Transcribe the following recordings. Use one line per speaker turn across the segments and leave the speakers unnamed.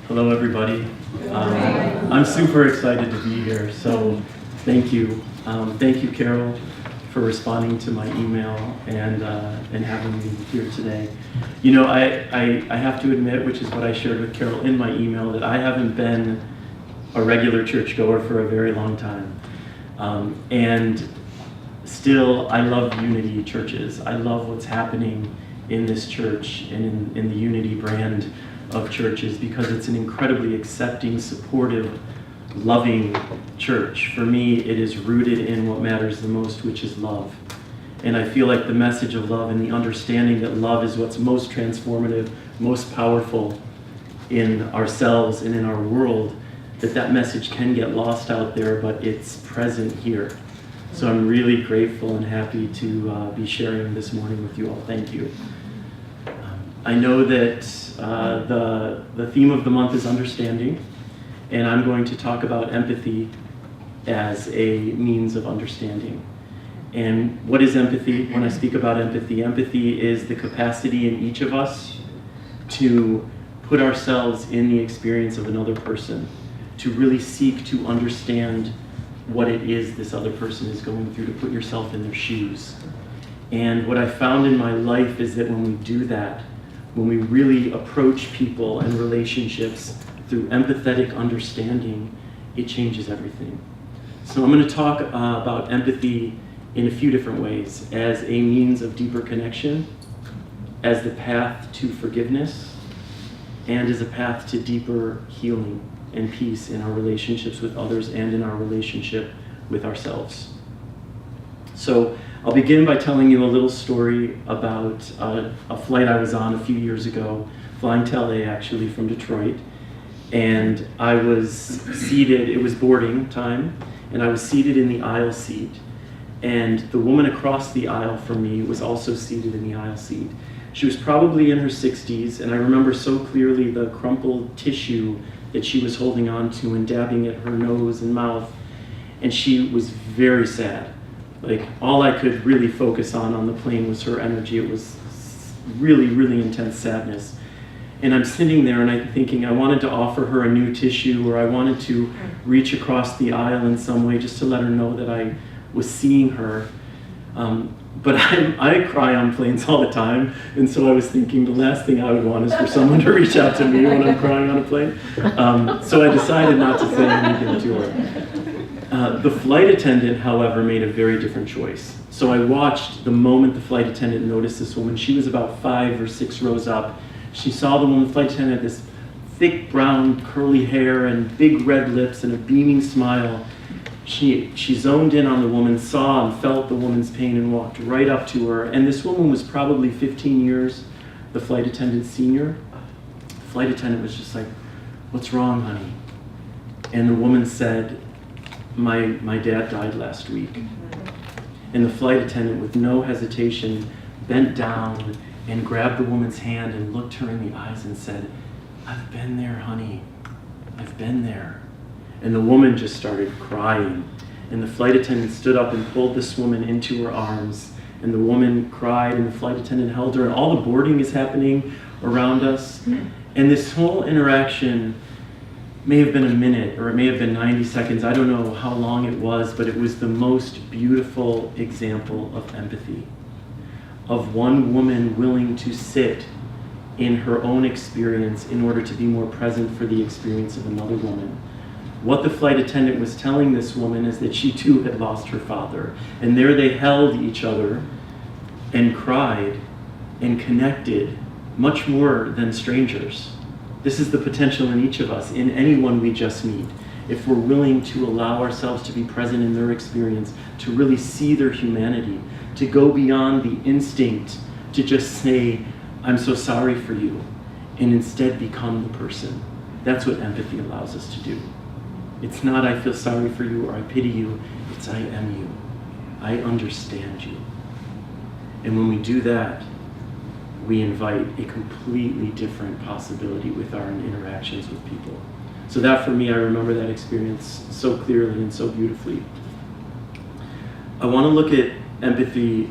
Hello, everybody. I'm super excited to be here, so thank you. Thank you, Carol, for responding to my email and having me here today. You know, I have to admit, which is what I shared with Carol in my email, that I haven't been a regular churchgoer for a very long time. And still, I love Unity churches. I love what's happening in this church and in the Unity brand of churches, because it's an incredibly accepting, supportive, loving church. For me, it is rooted in what matters the most, which is love. And I feel like the message of love and the understanding that love is what's most transformative, most powerful in ourselves and in our world, that message can get lost out there, but it's present here. So I'm really grateful and happy to be sharing this morning with you all. Thank you. I know that the theme of the month is understanding, and I'm going to talk about empathy as a means of understanding. And what is empathy? When I speak about empathy, empathy is the capacity in each of us to put ourselves in the experience of another person, to really seek to understand what it is this other person is going through, to put yourself in their shoes. And what I found in my life is that when we do that, when we really approach people and relationships through empathetic understanding, it changes everything. So I'm going to talk about empathy in a few different ways: as a means of deeper connection, as the path to forgiveness, and as a path to deeper healing and peace in our relationships with others and in our relationship with ourselves. So I'll begin by telling you a little story about a flight I was on a few years ago, flying to LA actually from Detroit. And I was seated, it was boarding time, and I was seated in the aisle seat. And the woman across the aisle from me was also seated in the aisle seat. She was probably in her 60s, and I remember so clearly the crumpled tissue that she was holding on to and dabbing at her nose and mouth. And she was very sad. Like, all I could really focus on the plane was her energy. It was really, really intense sadness. And I'm sitting there and I'm thinking I wanted to offer her a new tissue, or I wanted to reach across the aisle in some way just to let her know that I was seeing her. But I cry on planes all the time, and so I was thinking the last thing I would want is for someone to reach out to me when I'm crying on a plane. So I decided not to say anything to her. The flight attendant, however, made a very different choice. So I watched the moment the flight attendant noticed this woman. She was about 5 or 6 rows up. She saw the woman, the flight attendant, had this thick brown curly hair and big red lips and a beaming smile. She zoned in on the woman, saw and felt the woman's pain, and walked right up to her. And this woman was probably 15 years the flight attendant's senior. The flight attendant was just like, "What's wrong, honey?" And the woman said, My dad died last week." And the flight attendant, with no hesitation, bent down and grabbed the woman's hand and looked her in the eyes and said, "I've been there, honey. I've been there." And the woman just started crying. And the flight attendant stood up and pulled this woman into her arms. And the woman cried, and the flight attendant held her, and all the boarding is happening around us. And this whole interaction may have been a minute, or it may have been 90 seconds. I don't know how long it was, but it was the most beautiful example of empathy, of one woman willing to sit in her own experience in order to be more present for the experience of another woman. What the flight attendant was telling this woman is that she too had lost her father, and there they held each other and cried and connected much more than strangers. This is the potential in each of us, in anyone we just meet. If we're willing to allow ourselves to be present in their experience, to really see their humanity, to go beyond the instinct to just say, "I'm so sorry for you," and instead become the person. That's what empathy allows us to do. It's not "I feel sorry for you" or "I pity you." It's "I am you. I understand you." And when we do that, we invite a completely different possibility with our interactions with people. So that, for me, I remember that experience so clearly and so beautifully. I want to look at empathy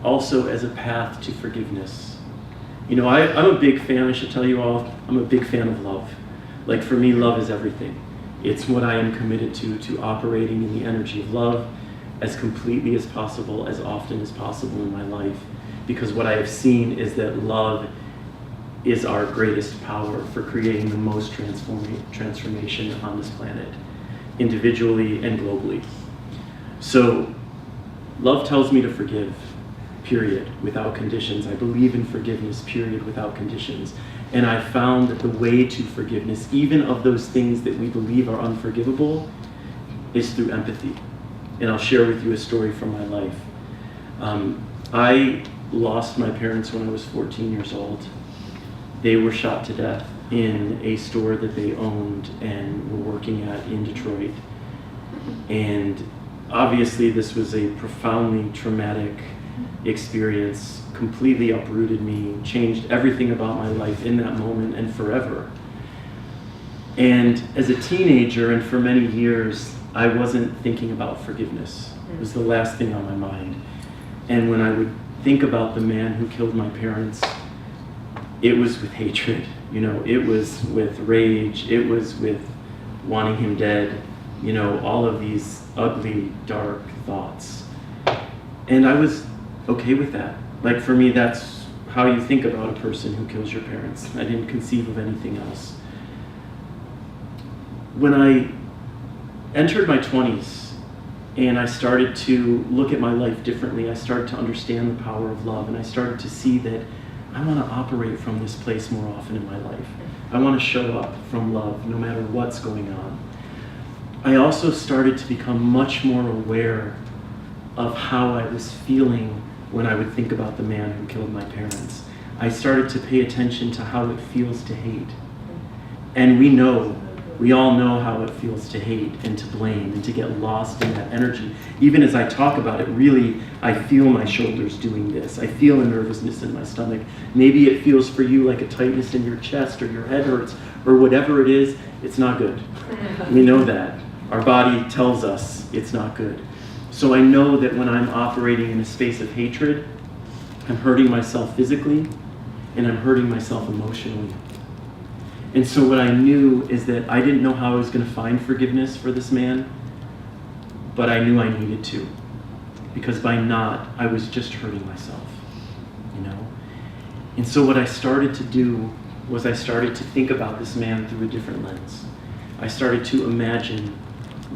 also as a path to forgiveness. You know, I'm a big fan, I should tell you all, I'm a big fan of love. Like for me, love is everything. It's what I am committed to operating in the energy of love as completely as possible, as often as possible in my life. Because what I have seen is that love is our greatest power for creating the most transformation on this planet, individually and globally. So love tells me to forgive, period, without conditions. I believe in forgiveness, period, without conditions. And I found that the way to forgiveness, even of those things that we believe are unforgivable, is through empathy. And I'll share with you a story from my life. I lost my parents when I was 14 years old. They were shot to death in a store that they owned and were working at in Detroit. And obviously this was a profoundly traumatic experience, completely uprooted me, changed everything about my life in that moment and forever. And as a teenager and for many years, I wasn't thinking about forgiveness. It was the last thing on my mind. And when I would think about the man who killed my parents, it was with hatred, it was with rage, it was with wanting him dead, all of these ugly, dark thoughts. And I was okay with that. Like for me, that's how you think about a person who kills your parents. I didn't conceive of anything else. When I entered my 20s and I started to look at my life differently, I started to understand the power of love, and I started to see that I want to operate from this place more often in my life. I want to show up from love no matter what's going on. I also started to become much more aware of how I was feeling when I would think about the man who killed my parents. I started to pay attention to how it feels to hate. And we all know how it feels to hate and to blame and to get lost in that energy. Even as I talk about it, really, I feel my shoulders doing this. I feel a nervousness in my stomach. Maybe it feels for you like a tightness in your chest, or your head hurts, or whatever it is. It's not good. We know that. Our body tells us it's not good. So I know that when I'm operating in a space of hatred, I'm hurting myself physically and I'm hurting myself emotionally. And so what I knew is that I didn't know how I was going to find forgiveness for this man, but I knew I needed to. Because by not, I was just hurting myself, And so what I started to do was I started to think about this man through a different lens. I started to imagine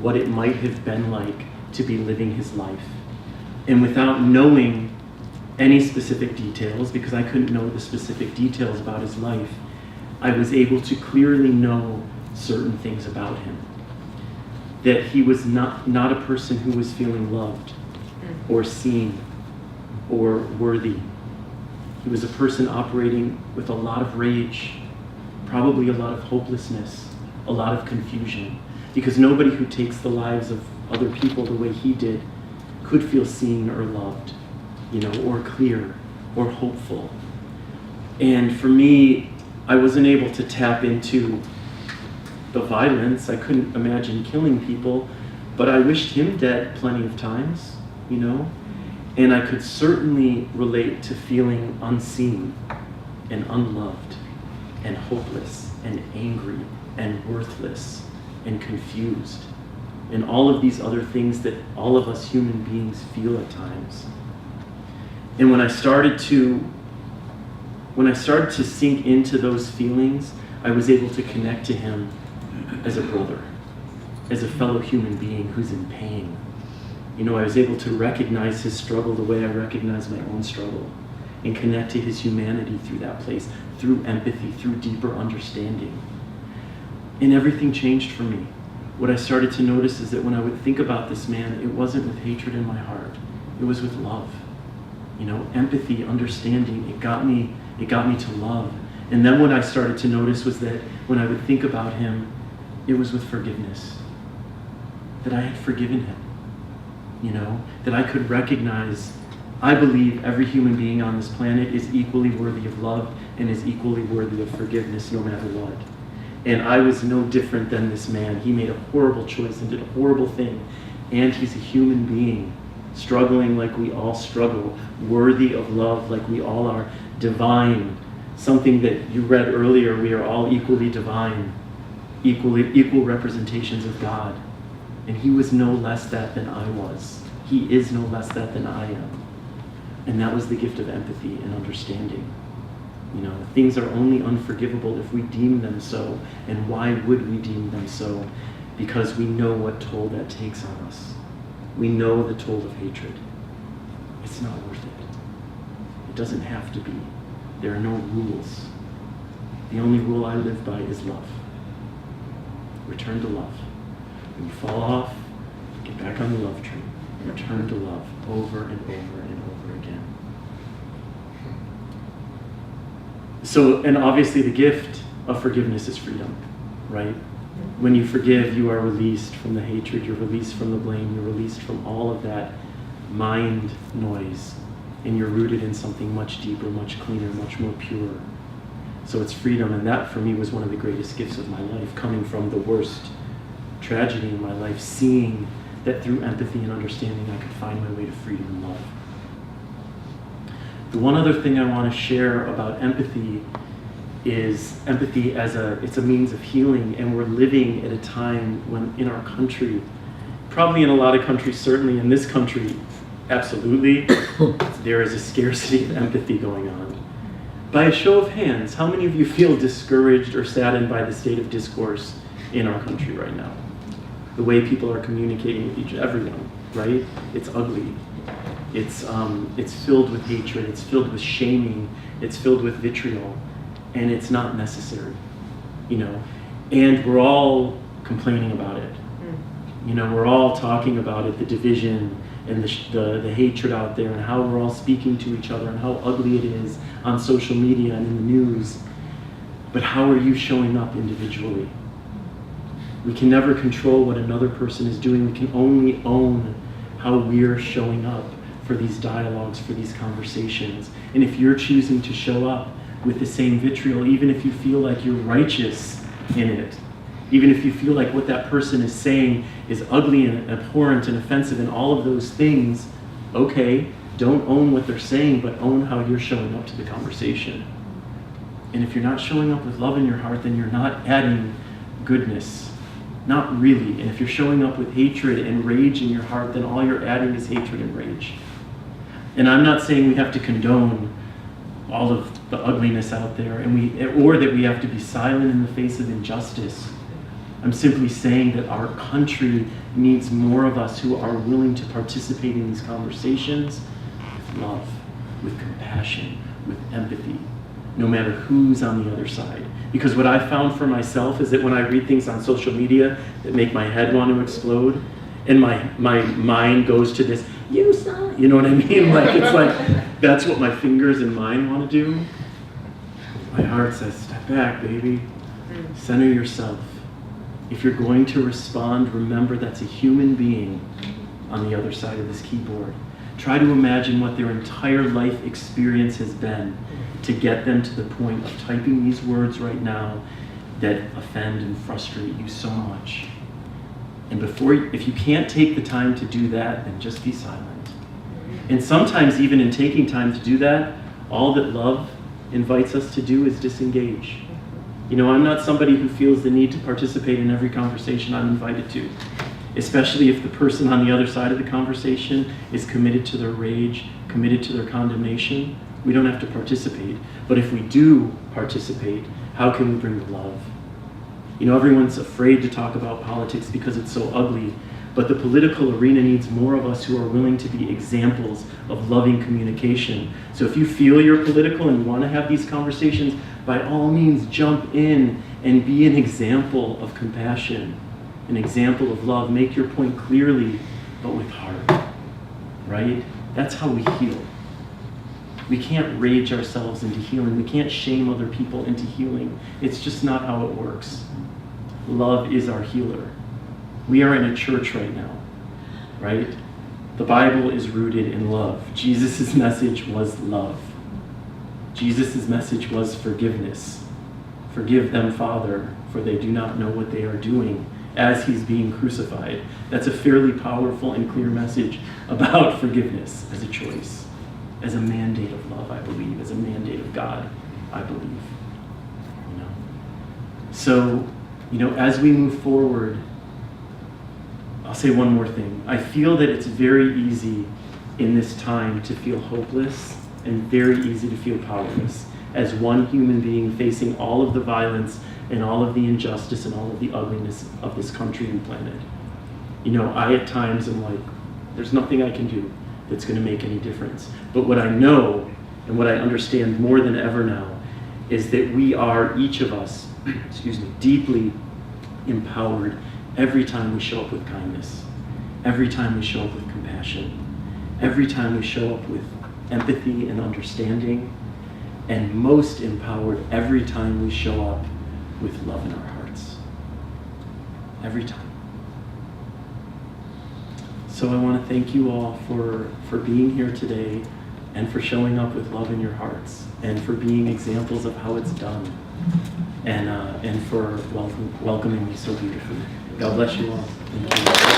what it might have been like to be living his life. And without knowing any specific details, because I couldn't know the specific details about his life, I was able to clearly know certain things about him. That he was not a person who was feeling loved or seen or worthy. He was a person operating with a lot of rage, probably a lot of hopelessness, a lot of confusion, because nobody who takes the lives of other people the way he did could feel seen or loved, or clear or hopeful. And for me, I wasn't able to tap into the violence. I couldn't imagine killing people, but I wished him dead plenty of times, And I could certainly relate to feeling unseen and unloved and hopeless and angry and worthless and confused and all of these other things that all of us human beings feel at times. And when I started to sink into those feelings, I was able to connect to him as a brother, as a fellow human being who's in pain. I was able to recognize his struggle the way I recognize my own struggle, and connect to his humanity through that place, through empathy, through deeper understanding. And everything changed for me. What I started to notice is that when I would think about this man, it wasn't with hatred in my heart. It was with love. Empathy, understanding, it got me to love. And then what I started to notice was that when I would think about him, it was with forgiveness. That I had forgiven him. That I could recognize, I believe every human being on this planet is equally worthy of love and is equally worthy of forgiveness no matter what. And I was no different than this man. He made a horrible choice and did a horrible thing. And he's a human being, struggling like we all struggle, worthy of love like we all are, divine. Something that you read earlier, we are all equally divine. equal representations of God. And he was no less that than I was. He is no less that than I am. And that was the gift of empathy and understanding. Things are only unforgivable if we deem them so. And why would we deem them so? Because we know what toll that takes on us. We know the toll of hatred. It's not worth it. It doesn't have to be. There are no rules. The only rule I live by is love. Return to love. When you fall off, get back on the love train. Return to love over and over and over again. So, and obviously the gift of forgiveness is freedom, right? When you forgive, you are released from the hatred, you're released from the blame, you're released from all of that mind noise, and you're rooted in something much deeper, much cleaner, much more pure. So it's freedom, and that for me was one of the greatest gifts of my life, coming from the worst tragedy in my life, seeing that through empathy and understanding I could find my way to freedom and love. The one other thing I want to share about empathy is empathy it's a means of healing, and we're living at a time when in our country, probably in a lot of countries, certainly in this country, absolutely, there is a scarcity of empathy going on. By a show of hands, how many of you feel discouraged or saddened by the state of discourse in our country right now? The way people are communicating with everyone, right? It's ugly. It's filled with hatred. It's filled with shaming. It's filled with vitriol, and it's not necessary, And we're all complaining about it. We're all talking about it, the division and the hatred out there, and how we're all speaking to each other, and how ugly it is on social media and in the news. But how are you showing up individually? We can never control what another person is doing. We can only own how we're showing up for these dialogues, for these conversations. And if you're choosing to show up with the same vitriol, even if you feel like you're righteous in it, even if you feel like what that person is saying is ugly and abhorrent and offensive and all of those things, okay, don't own what they're saying, but own how you're showing up to the conversation. And if you're not showing up with love in your heart, then you're not adding goodness. Not really. And if you're showing up with hatred and rage in your heart, then all you're adding is hatred and rage. And I'm not saying we have to condone all of the ugliness out there, or that we have to be silent in the face of injustice. I'm simply saying that our country needs more of us who are willing to participate in these conversations with love, with compassion, with empathy, no matter who's on the other side. Because what I found for myself is that when I read things on social media that make my head want to explode, and my mind goes to this, you know what I mean? It's like, that's what my fingers and mind want to do. My heart says, step back, baby. Center yourself. If you're going to respond, remember that's a human being on the other side of this keyboard. Try to imagine what their entire life experience has been to get them to the point of typing these words right now that offend and frustrate you so much. And if you can't take the time to do that, then just be silent. And sometimes even in taking time to do that, all that love invites us to do is disengage. I'm not somebody who feels the need to participate in every conversation I'm invited to, especially if the person on the other side of the conversation is committed to their rage, committed to their condemnation. We don't have to participate. But if we do participate, how can we bring the love? Everyone's afraid to talk about politics because it's so ugly, but the political arena needs more of us who are willing to be examples of loving communication. So if you feel you're political and you want to have these conversations, by all means jump in and be an example of compassion, an example of love. Make your point clearly, but with heart, right? That's how we heal. We can't rage ourselves into healing. We can't shame other people into healing. It's just not how it works. Love is our healer. We are in a church right now, right? The Bible is rooted in love. Jesus' message was love. Jesus' message was forgiveness. Forgive them, Father, for they do not know what they are doing, as he's being crucified. That's a fairly powerful and clear message about forgiveness as a choice, as a mandate of love, I believe, as a mandate of God, I believe. So, as we move forward, I'll say one more thing. I feel that it's very easy in this time to feel hopeless and very easy to feel powerless as one human being facing all of the violence and all of the injustice and all of the ugliness of this country and planet. I at times am like, there's nothing I can do that's going to make any difference. But what I know and what I understand more than ever now is that we are, each of us, deeply empowered every time we show up with kindness, every time we show up with compassion, every time we show up with empathy and understanding, and most empowered every time we show up with love in our hearts. Every time. So I want to thank you all for being here today and for showing up with love in your hearts and for being examples of how it's done and for welcoming me so beautifully. God bless you all. Thank you.